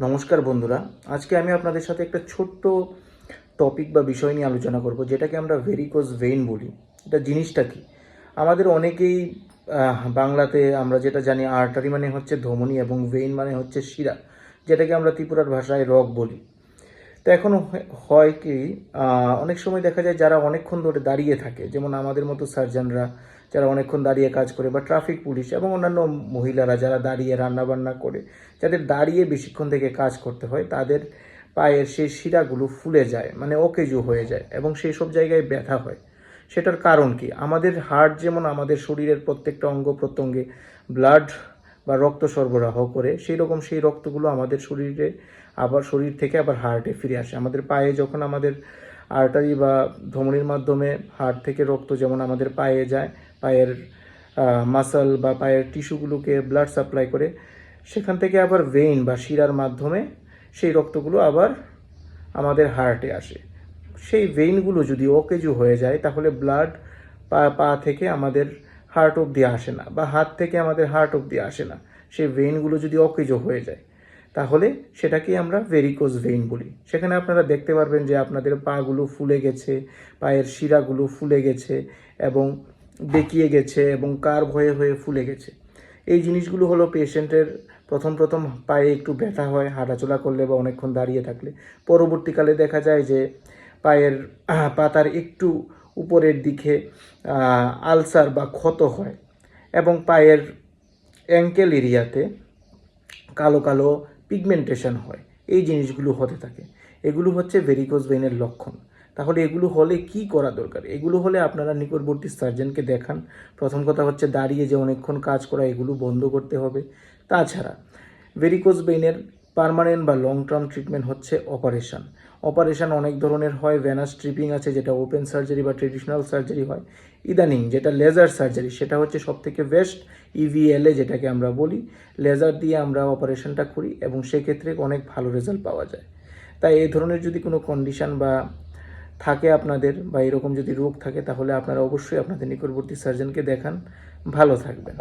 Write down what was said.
নমস্কার বন্ধুরা, আজকে আমি আপনাদের সাথে একটা ছোট্ট টপিক বা বিষয় নিয়ে আলোচনা করব, যেটাকে আমরা ভেরিকোজ ভেইন বলি। এটা জিনিসটা কি? আমাদের অনেকেই বাংলাতে আমরা যেটা জানি, আর্টারি মানে হচ্ছে ধমনী এবং ভেইন মানে হচ্ছে শিরা, যেটাকে আমরা ত্রিপুরার ভাষায় রগ বলি। তো এখন হয় কি, অনেক সময় দেখা যায় যারা অনেকক্ষণ ধরে দাঁড়িয়ে থাকে, যেমন আমাদের মতো সার্জনরা যারা অনেকক্ষণ দাঁড়িয়ে কাজ করে, বা ট্রাফিক পুলিশ এবং অন্যান্য মহিলারা যারা দাঁড়িয়ে রান্নাবান্না করে, যাদের দাঁড়িয়ে বেশিক্ষণ থেকে কাজ করতে হয়, তাদের পায়ের সেই শিরাগুলো ফুলে যায়, মানে অকেজো হয়ে যায় এবং সেই সব জায়গায় ব্যথা হয়। সেটার কারণ কি? আমাদের হার্ট যেমন আমাদের শরীরের প্রত্যেকটা অঙ্গ প্রত্যঙ্গে ব্লাড বা রক্ত সরবরাহ করে, সেই রকম সেই রক্তগুলো আমাদের শরীরে আবার শরীর থেকে আবার হার্টে ফিরে আসে। আমাদের পায়ে যখন আমাদের আর্টারি বা ধমনির মাধ্যমে হার্ট থেকে রক্ত যেমন আমাদের পায়ে যায়, পায়ের মাসল বা পায়ের টিস্যুগুলোকে ব্লাড সাপ্লাই করে, সেখান থেকে আবার ভেইন বা শিরার মাধ্যমে সেই রক্তগুলো আবার আমাদের হার্টে আসে। সেই ভেইনগুলো যদি অকেজো হয়ে যায়, তাহলে ব্লাড পা থেকে আমাদের হার্ট অবধি আসে না, বা হাত থেকে আমাদের হার্ট অবধি আসে না। সেই ভেইনগুলো যদি অকেজো হয়ে যায়, তাহলে সেটাকেই আমরা ভেরিকোজ ভেইন বলি। সেখানে আপনারা দেখতে পারবেন যে আপনাদের পাগুলো ফুলে গেছে, পায়ের শিরাগুলো ফুলে গেছে এবং বেঁকিয়ে গেছে এবং কার্ভ হয়ে হয়ে ফুলে গেছে। এই জিনিসগুলো হলো পেশেন্টের প্রথম প্রথম পায়ে একটু ব্যথা হয় হাঁটাচলা করলে বা অনেকক্ষণ দাঁড়িয়ে থাকলে। পরবর্তীকালে দেখা যায় যে পায়ের পাতার একটু উপরের দিকে আলসার বা ক্ষত হয় এবং পায়ের অ্যাঙ্কেল এরিয়াতে কালো কালো পিগমেন্টেশন হয়। এই জিনিসগুলো হতে থাকে। এগুলো হচ্ছে ভেরিকোজ ভেইনের লক্ষণ। তাহলে এগুলো হলে কি করা দরকার? এগুলো হলে আপনারা নিকটবর্তী সার্জনকে দেখান। প্রথম কথা হচ্ছে দাঁড়িয়ে যে অনেকক্ষণ কাজ করা, এগুলো বন্ধ করতে হবে। তাছাড়া ভেরিকোজ ভেইনের পার্মানেন্ট বা লং টার্ম ট্রিটমেন্ট হচ্ছে অপারেশন। অপারেশন অনেক ধরনের হয়। ভেনাস স্ট্রিপিং আছে, যেটা ওপেন সার্জারি বা ট্রেডিশনাল সার্জারি হয়। ইদানিং যেটা লেজার সার্জারি, সেটা হচ্ছে সবথেকে বেস্ট। ইভিএলএ যেটাকে আমরা বলি, লেজার দিয়ে আমরা অপারেশনটা করি এবং সেক্ষেত্রে অনেক ভালো রেজাল্ট পাওয়া যায়। তাই এই ধরনের যদি কোনো কন্ডিশন বা থাকে আপনাদের, বা এরকম যদি রোগ থাকে, তাহলে আপনারা অবশ্যই আপনাদের নিকটবর্তী সার্জনকে দেখান। ভালো থাকবেন।